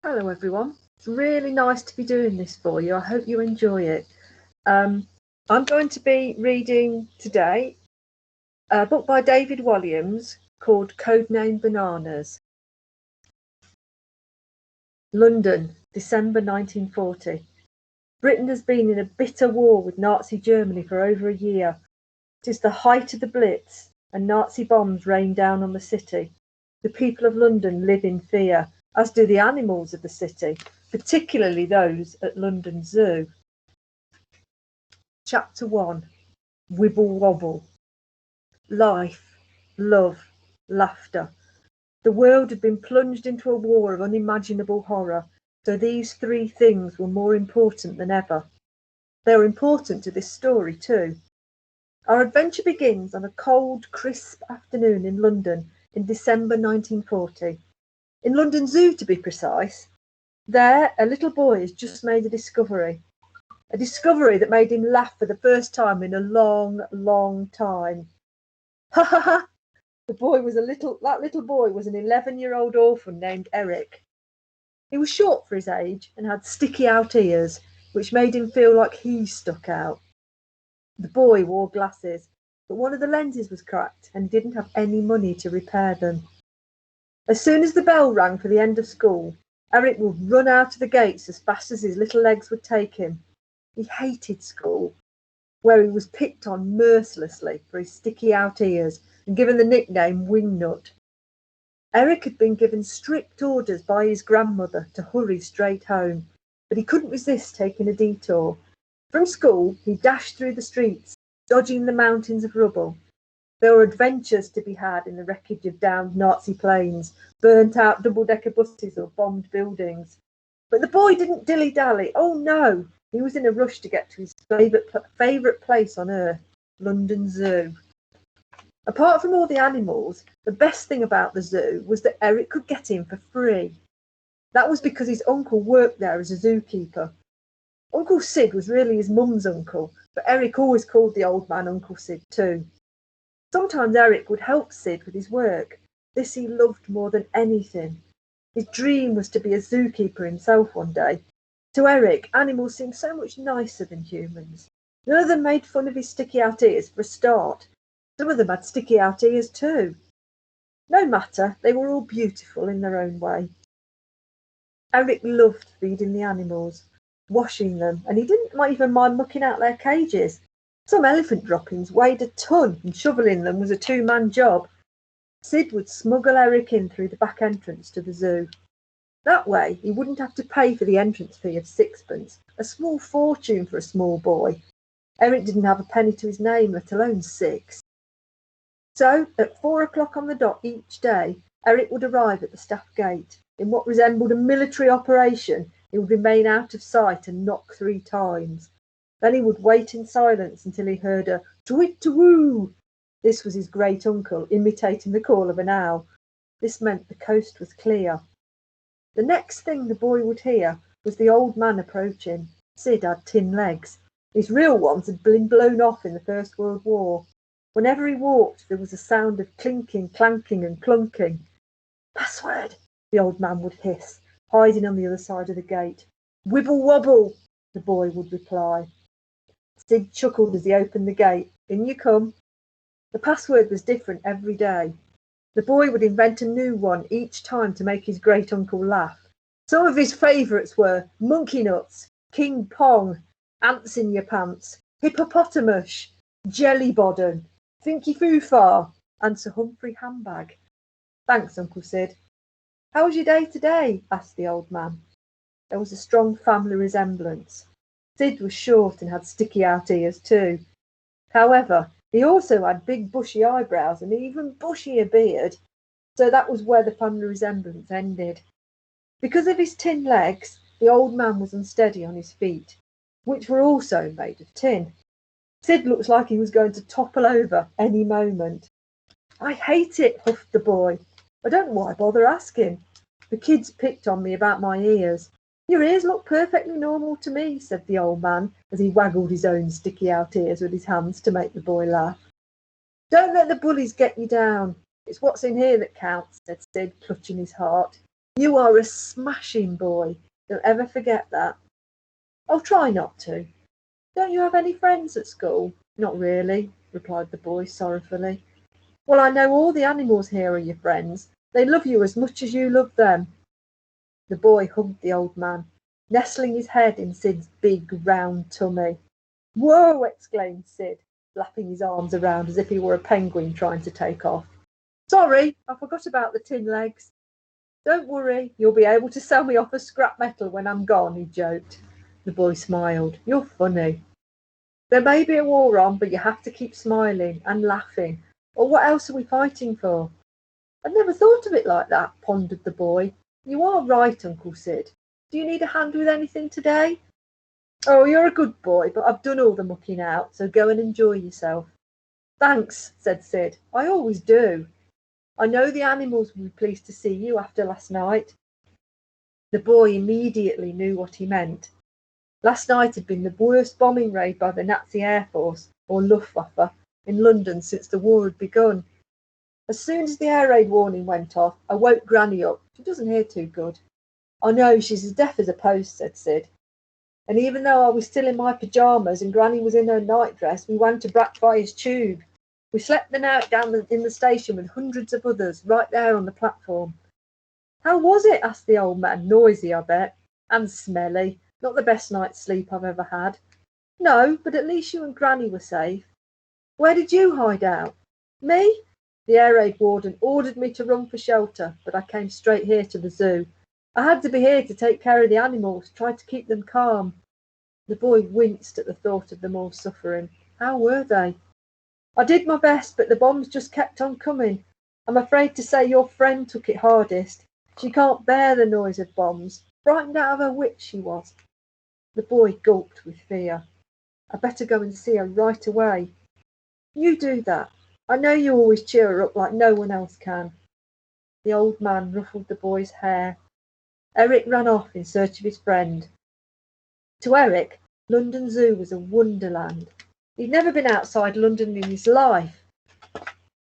Hello everyone, it's really nice to be doing this for you. I hope you enjoy it. I'm going to be reading today a book by David Walliams called Codename Bananas. London, December 1940. Britain has been in a bitter war with Nazi Germany for over a year. It is the height of the Blitz and Nazi bombs rain down on the city. The people of London live in fear, as do the animals of the city, particularly those at London Zoo. Chapter 1. Wibble Wobble. Life, love, laughter. The world had been plunged into a war of unimaginable horror, so these three things were more important than ever. They were important to this story too. Our adventure begins on a cold, crisp afternoon in London in December 1940. In London Zoo, to be precise. There, a little boy has just made a discovery that made him laugh for the first time in a long, long time. Ha ha ha! That little boy was an 11-year-old orphan named Eric. He was short for his age and had sticky out ears, which made him feel like he stuck out. The boy wore glasses, but one of the lenses was cracked and he didn't have any money to repair them. As soon as the bell rang for the end of school, Eric would run out of the gates as fast as his little legs would take him. He hated school, where he was picked on mercilessly for his sticky out ears and given the nickname Wingnut. Eric had been given strict orders by his grandmother to hurry straight home, but he couldn't resist taking a detour. From school, he dashed through the streets, dodging the mountains of rubble. There were adventures to be had in the wreckage of downed Nazi planes, burnt out double-decker buses or bombed buildings. But the boy didn't dilly-dally. Oh no! He was in a rush to get to his favourite place on earth, London Zoo. Apart from all the animals, the best thing about the zoo was that Eric could get in for free. That was because his uncle worked there as a zookeeper. Uncle Sid was really his mum's uncle, but Eric always called the old man Uncle Sid too. Sometimes Eric would help Sid with his work. This he loved more than anything. His dream was to be a zookeeper himself one day. To Eric, animals seemed so much nicer than humans. None of them made fun of his sticky out ears for a start. Some of them had sticky out ears too. No matter, they were all beautiful in their own way. Eric loved feeding the animals, washing them, and he didn't even mind mucking out their cages. Some elephant droppings weighed a ton, and shoveling them was a two-man job. Sid would smuggle Eric in through the back entrance to the zoo. That way, he wouldn't have to pay for the entrance fee of 6pence, a small fortune for a small boy. Eric didn't have a penny to his name, let alone 6. So, at 4 o'clock on the dot each day, Eric would arrive at the staff gate. In what resembled a military operation, he would remain out of sight and knock 3 times. Then he would wait in silence until he heard a "Twit-to-woo." This was his great uncle, imitating the call of an owl. This meant the coast was clear. The next thing the boy would hear was the old man approaching. Sid had tin legs. His real ones had been blown off in the First World War. Whenever he walked, there was a sound of clinking, clanking, and clunking. "Password," the old man would hiss, hiding on the other side of the gate. "Wibble wobble," the boy would reply. Sid chuckled as he opened the gate. In you come. The password was different every day. The boy would invent a new one each time to make his great uncle laugh. Some of his favourites were monkey nuts, king pong, ants in your pants, hippopotamus, jelly bodden, thinky foo far, and Sir Humphrey handbag. Thanks, Uncle Sid. How was your day today? Asked the old man. There was a strong family resemblance. Sid was short and had sticky out ears too. However, he also had big bushy eyebrows and an even bushier beard, so that was where the family resemblance ended. Because of his tin legs, the old man was unsteady on his feet, which were also made of tin. Sid looked like he was going to topple over any moment. "I hate it," huffed the boy. "I don't know why I bother asking. The kids picked on me about my ears." "Your ears look perfectly normal to me," said the old man, as he waggled his own sticky out ears with his hands to make the boy laugh. "Don't let the bullies get you down. It's what's in here that counts," said Sid, clutching his heart. You are a smashing boy. Don't ever forget that. I'll try not to. Don't you have any friends at school? Not really, replied the boy sorrowfully. Well, I know all the animals here are your friends. They love you as much as you love them. The boy hugged the old man, nestling his head in Sid's big round tummy. Whoa! Exclaimed Sid, flapping his arms around as if he were a penguin trying to take off. Sorry, I forgot about the tin legs. Don't worry, you'll be able to sell me off as scrap metal when I'm gone, he joked. The boy smiled. You're funny. There may be a war on, but you have to keep smiling and laughing, or what else are we fighting for? I'd never thought of it like that, pondered the boy. You are right, Uncle Sid. Do you need a hand with anything today? Oh, you're a good boy, but I've done all the mucking out, so go and enjoy yourself. Thanks, said Sid. I always do. I know the animals will be pleased to see you after last night. The boy immediately knew what he meant. Last night had been the worst bombing raid by the Nazi Air Force, or Luftwaffe, in London since the war had begun. As soon as the air raid warning went off, I woke Granny up. She doesn't hear too good. I know, she's as deaf as a post, said Sid. And even though I was still in my pyjamas and Granny was in her nightdress, we went to Blackfriars Tube. We slept the night down in the station with hundreds of others, right there on the platform. How was it? Asked the old man. Noisy, I bet. And smelly. Not the best night's sleep I've ever had. No, but at least you and Granny were safe. Where did you hide out? Me? The air raid warden ordered me to run for shelter, but I came straight here to the zoo. I had to be here to take care of the animals, try to keep them calm. The boy winced at the thought of them all suffering. How were they? I did my best, but the bombs just kept on coming. I'm afraid to say your friend took it hardest. She can't bear the noise of bombs. Frightened out of her wits she was. The boy gulped with fear. I'd better go and see her right away. You do that. I know you always cheer her up like no one else can. The old man ruffled the boy's hair. Eric ran off in search of his friend. To Eric, London Zoo was a wonderland. He'd never been outside London in his life,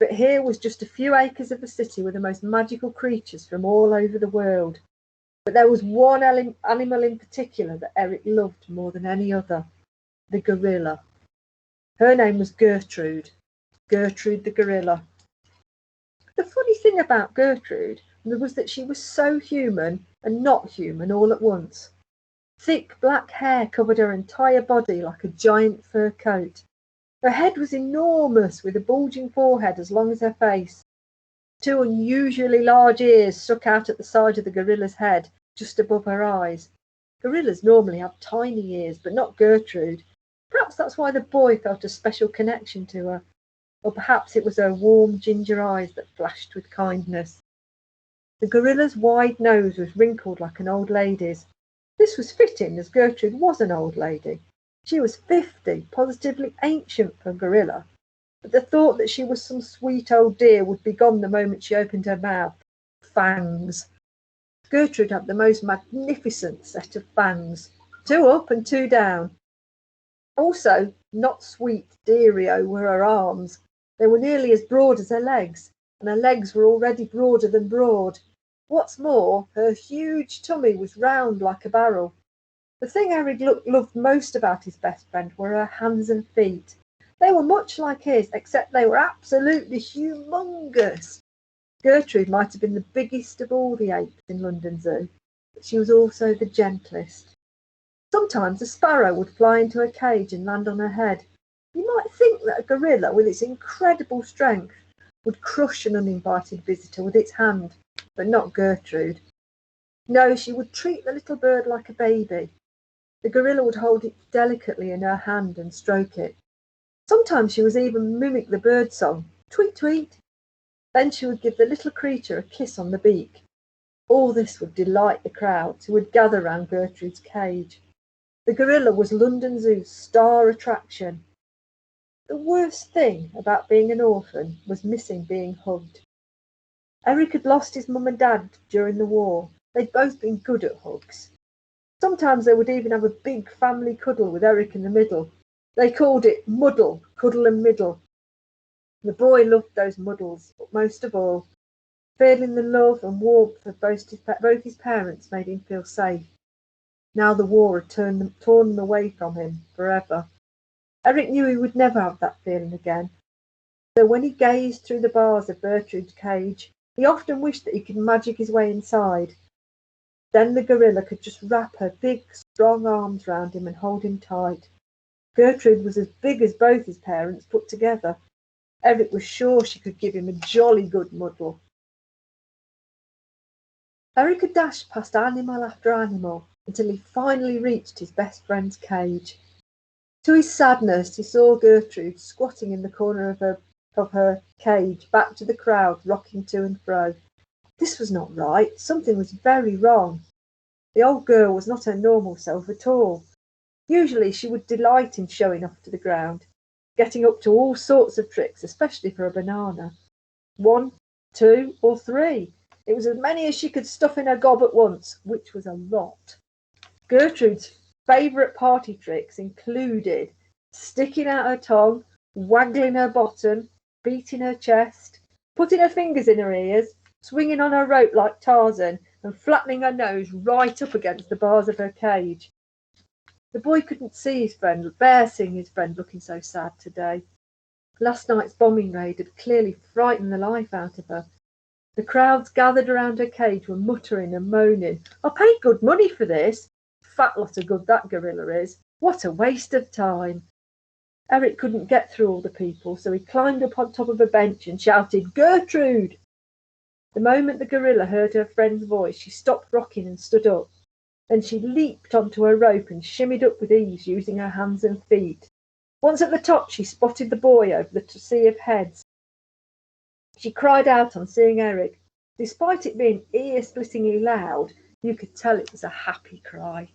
but here was just a few acres of a city with the most magical creatures from all over the world. But there was one animal in particular that Eric loved more than any other, the gorilla. Her name was Gertrude the gorilla. The funny thing about Gertrude was that she was so human and not human all at once. Thick black hair covered her entire body like a giant fur coat. Her head was enormous, with a bulging forehead as long as her face. Two unusually large ears stuck out at the side of the gorilla's head, just above her eyes. Gorillas normally have tiny ears, but not Gertrude. Perhaps that's why the boy felt a special connection to her. Or perhaps it was her warm ginger eyes that flashed with kindness. The gorilla's wide nose was wrinkled like an old lady's. This was fitting, as Gertrude was an old lady. She was 50, positively ancient for a gorilla, but the thought that she was some sweet old dear would be gone the moment she opened her mouth. Fangs. Gertrude had the most magnificent set of fangs, 2 up and 2 down. Also, not sweet, deario were her arms. They were nearly as broad as her legs, and her legs were already broader than broad. What's more, her huge tummy was round like a barrel. The thing Eric loved most about his best friend were her hands and feet. They were much like his, except they were absolutely humongous. Gertrude might have been the biggest of all the apes in London Zoo, but she was also the gentlest. Sometimes a sparrow would fly into her cage and land on her head. You might think that a gorilla, with its incredible strength, would crush an uninvited visitor with its hand, but not Gertrude. No, she would treat the little bird like a baby. The gorilla would hold it delicately in her hand and stroke it. Sometimes she would even mimic the bird song, tweet, tweet. Then she would give the little creature a kiss on the beak. All this would delight the crowds who would gather round Gertrude's cage. The gorilla was London Zoo's star attraction. The worst thing about being an orphan was missing being hugged. Eric had lost his mum and dad during the war. They'd both been good at hugs. Sometimes they would even have a big family cuddle with Eric in the middle. They called it muddle, cuddle and middle. The boy loved those muddles, but most of all, Feeling the love and warmth of both his parents made him feel safe. Now the war had torn them away from him forever. Eric knew he would never have that feeling again. So when he gazed through the bars of Gertrude's cage, he often wished that he could magic his way inside. Then the gorilla could just wrap her big, strong arms round him and hold him tight. Gertrude was as big as both his parents put together. Eric was sure she could give him a jolly good muddle. Eric had dashed past animal after animal until he finally reached his best friend's cage. To his sadness, he saw Gertrude squatting in the corner of her cage, back to the crowd, rocking to and fro. This was not right. Something was very wrong. The old girl was not her normal self at all. Usually she would delight in showing off to the ground, getting up to all sorts of tricks, especially for a banana. 1, 2, or 3. It was as many as she could stuff in her gob at once, which was a lot. Gertrude's favourite party tricks included sticking out her tongue, waggling her bottom, beating her chest, putting her fingers in her ears, swinging on her rope like Tarzan, and flattening her nose right up against the bars of her cage. The boy couldn't bear seeing his friend looking so sad today. Last night's bombing raid had clearly frightened the life out of her. The crowds gathered around her cage were muttering and moaning. "I paid good money for this. Fat lot of good that gorilla is. What a waste of time." Eric couldn't get through all the people, so he climbed up on top of a bench and shouted, "Gertrude!" The moment the gorilla heard her friend's voice, she stopped rocking and stood up. Then she leaped onto her rope and shimmied up with ease, using her hands and feet. Once at the top, she spotted the boy over the sea of heads. She cried out on seeing Eric. Despite it being ear-splittingly loud, you could tell it was a happy cry.